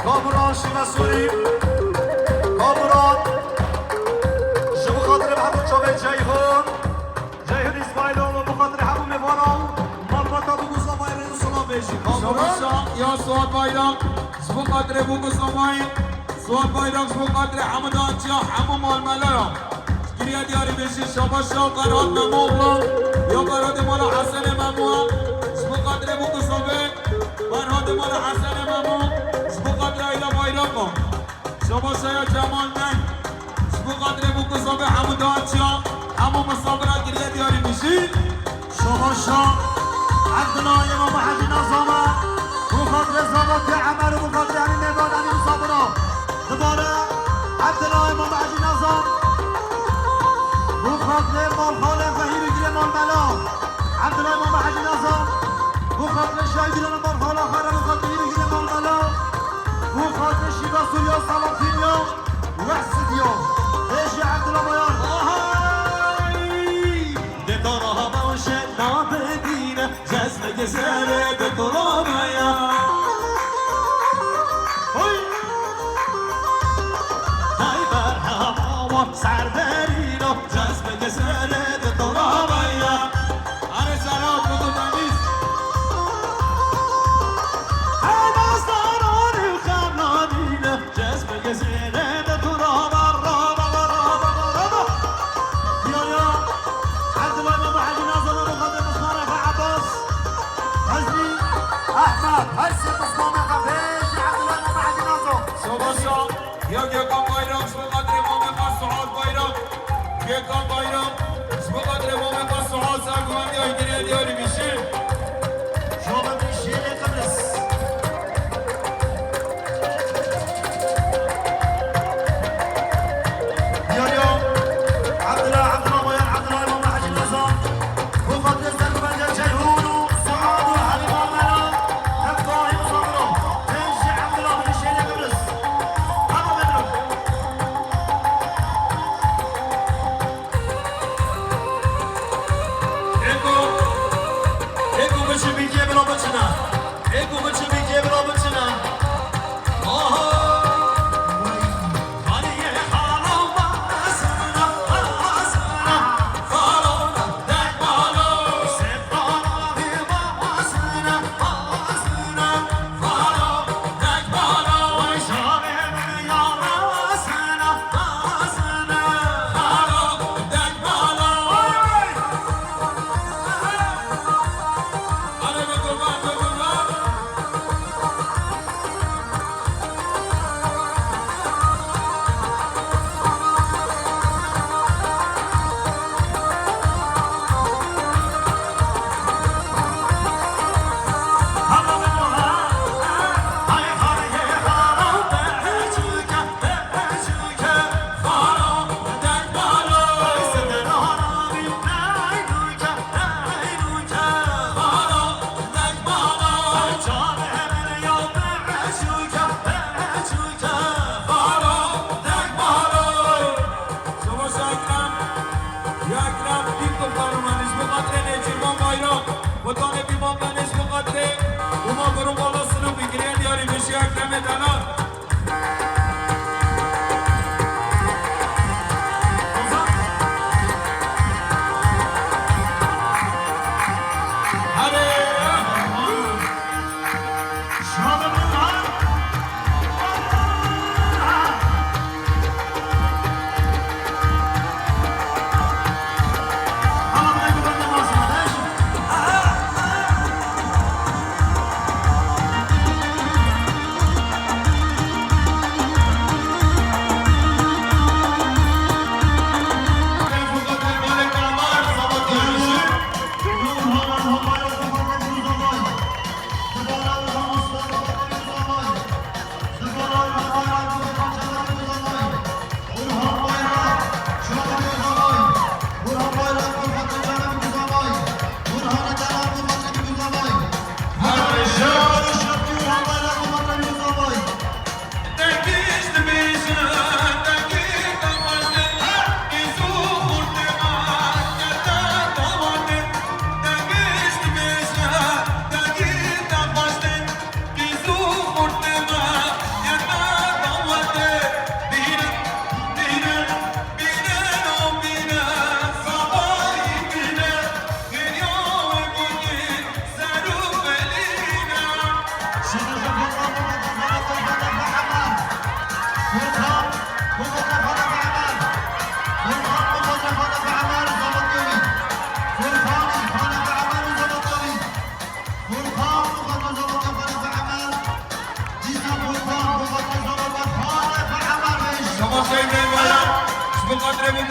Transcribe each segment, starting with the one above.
کامران شیما سوری کامران شما خاطر محمود چوبه جیهون اسماعیلو بخاطر همون میوانم مالباتا بگو سامای رنو سلام بیشی کامران یا سواد بایرام شما خاطر بگو سامای سواد بایرام شما خاطر حمدان چیا همون مال ملارم گریه دیاری بیشی شما شا قرار مموغلو یا قرار مالا حسن مموغ شما خاطر بگو سامای قرار مالا حسن مموغ قدر ایلا بایرام شما شاید جمال من شما قدر بکسا به همون دانچیا همون مسابقه گریه دیاری میشی شما شا عبدالله امام حجی نظامه بخاطر زباط عمر و بخاطر همین میدان همین مسابقه دوباره عبدالله امام حجی نظام بخاطر مال خالق و هیرگیر مال ملا عبدالله امام حجی نظام بخاطر شایدیران مال خالق خرم بخاطر هیرگیر مال ملا بخاطر شیبا سوریا سلاطینیا وحسدیا ایشی عبدالله بایان دکارا باشه نابدینه جزم گزره دکارا بایا های بر هوا سردرینا جزم گزره دکارا بایا آره سرات بگو تمیز یکان بایرام شما قدر امام خاص سعاد بایرام یکان بایرام شما قدر امام خاص سعاد سرگومندی های گریه دیاری میشه شما میشه قبرس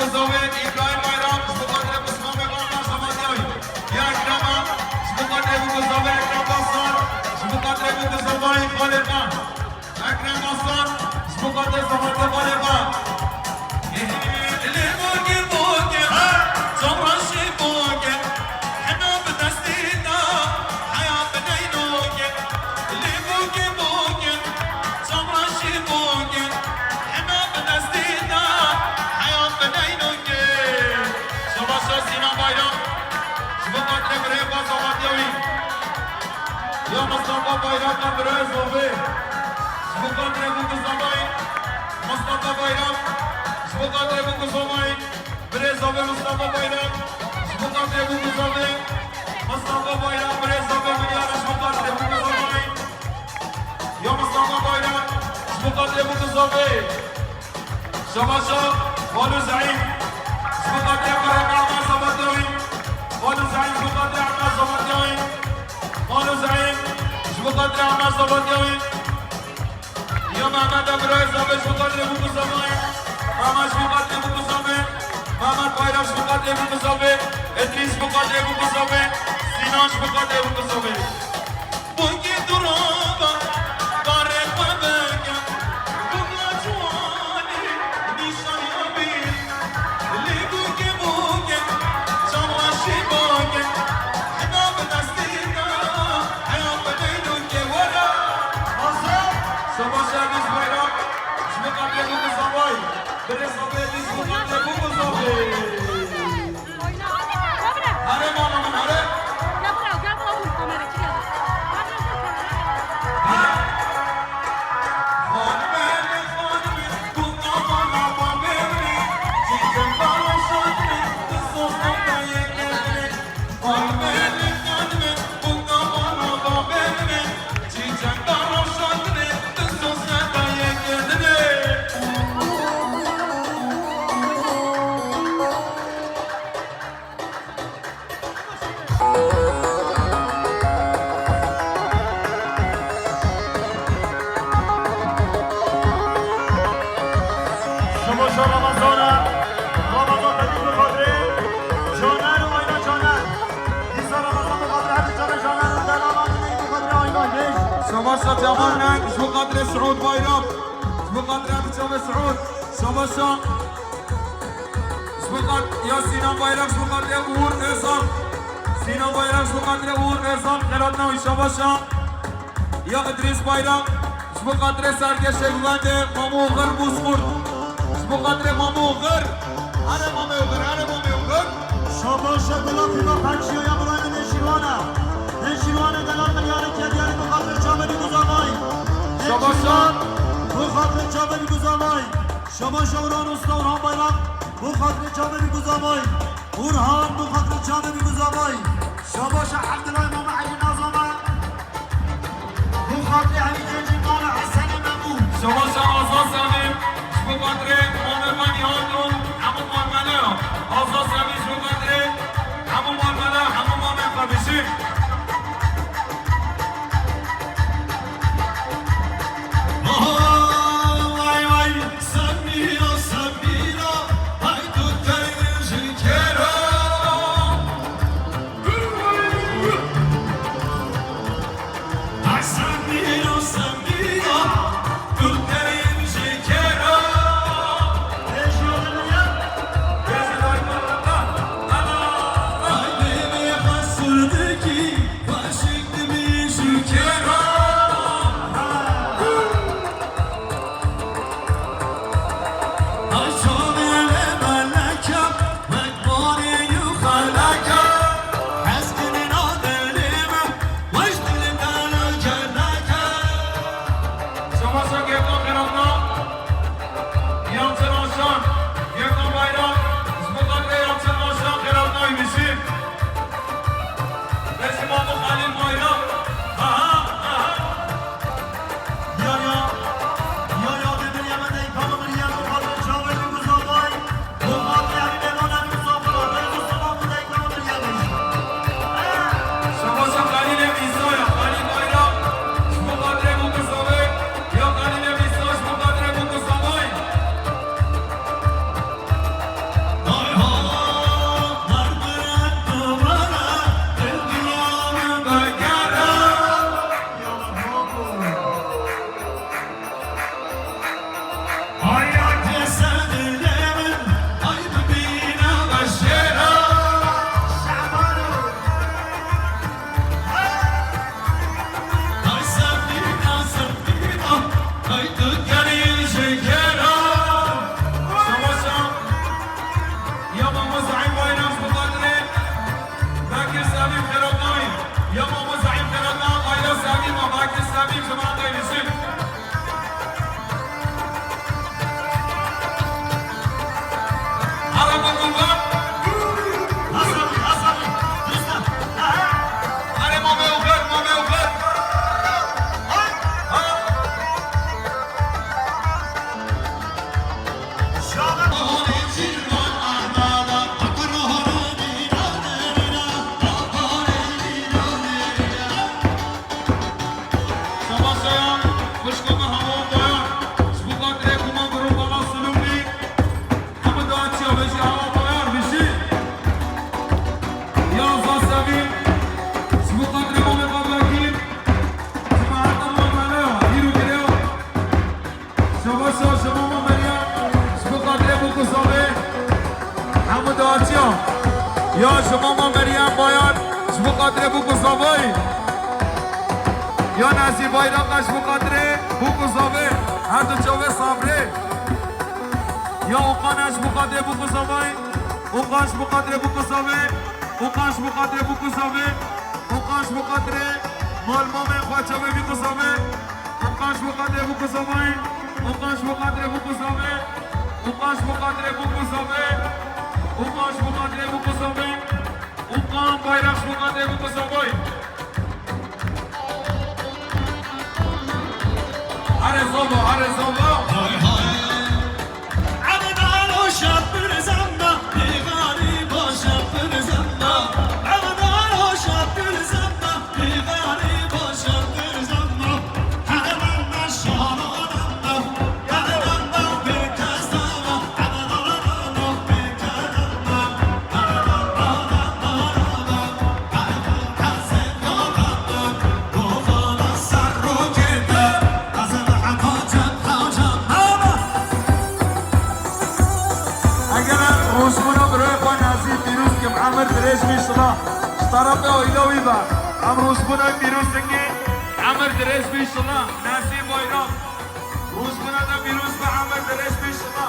بگذاره ابراهیم بایرام بخاطر مسلمان قانون سماجی یا اکرام بخاطر بگذاره اکرام داستان بخاطر بگذاره خالقان اکرام داستان بخاطر زمان خالقان یا مصطفی بایرام برای زوبه بخاطر بگذاره مصطفی بایرام بخاطر بگذاره برای زوبه مصطفی بایرام بخاطر بگذاره مصطفی بایرام برای زوبه میارش بخاطر بگذاره یا مصطفی بایرام بخاطر بگذاره شباشا والو زعیم بخاطر برای زبادوی والو زعیم بخاطر زبادوی والو زعیم بخاطر زبادوی یا محمد برای زوبه بخاطر بگذاره محمد بخاطر بگذاره محمد بایرام بخاطر بگذاره ادریس بخاطر بگذاره سیناش بخاطر بگذاره بگی درابا باره بگم بگا جوانی نیشان یابی لیگو که بگم چماشی بگم حنا به دستینا حیا به دیدو که ورا شما شهریز بایرام بخاطر بگذاره بره زوبه ادریس بخاطر بگذاره آره مامان آره شباشا جمالنا شو قدر سعود بايرام شو قدر بتشوف سعود شباشا شو قدر يا سينام بايرام شو قدر اور ايصال سينام بايرام شو قدر اور ايصال خيراتنا وشباشا يا ادريس بايرام شو قدر سركش شغلانه مامو غر بوسخور شو قدر مامو غر انا مامو غر انا مامو غر شباشا دلافی با پنچی یا برای نشیروانه دلال ملیاره که دیاری بخاطر چابلی گزامای شباشا بخاطر چابلی گزامای شباشا اوران استا اوران بایرام بخاطر چابلی گزامای اورهان بخاطر چابلی گزامای شباشا عبدالله امام علی نازامه بخاطر حمید جنجیقان حسن ممو شباشا آزاد زمین شو قدر مامن یادون همون مامنه آزاد زمین شو قدر همون مامنه همون مامن قبیشی Haydi mi hasurdaki یا شما ما مریم باید شما قدر بوکو زاوی یا نزی بایرقش بو قدر بوکو زاوی هر دو چاوه صبره یا اوقانش بو قدر بوکو زاوی اوقاش بو قدر بوکو زاوی اوقاش بو قدر بوکو زاوی اوقاش بو قدر مال مام خواچاوه بوکو زاوی اوقاش بو قدر بوکو زاوی اوقاش بو قدر بوکو زاوی اوقاش بو قدر بوکو زاوی اوقاش بو قدر بوکو زاوی اوقام بایرقش بو قدر بوکو زاوی هر زاوا عبدالو شب برزمنا بیغاری با شب برزمنا عبدالو شب برزمنا بیغاری با شب برزمنا همه من شانانمنا همه من بکستانا عبدالو بکردنا روزمونو برای خواه نزید دیروز که عمر درش میشلا طرف آیلاوی با هم روزمونو دیروز که عمر درش میشلا نزید بایرام روزمونو دا دیروز با عمر درش میشلا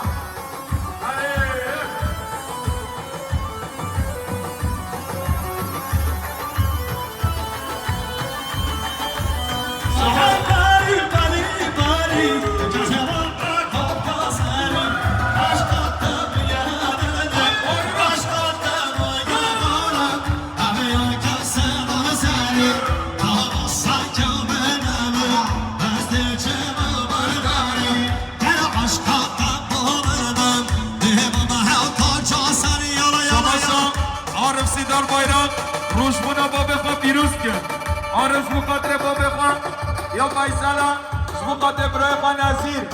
عارف سیدار بایرام روشمونا با بخواه پیروز کرد عارف مقدر با بخواه یا فیصلا مقدر برای خواه نظیر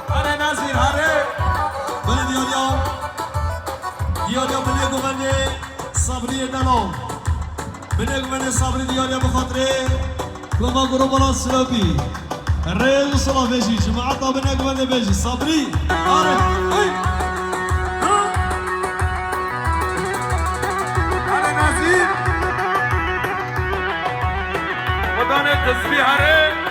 هره نظیر هره بله دیاریا بله گوونه صبری دلو بله گوونه صبری دیاریا بخاطره کما گروه بلا سلابی ریز صلاح بجی جماعتا بله گوونه بجی صبری آره هره نظیر ودانه تسبیح هره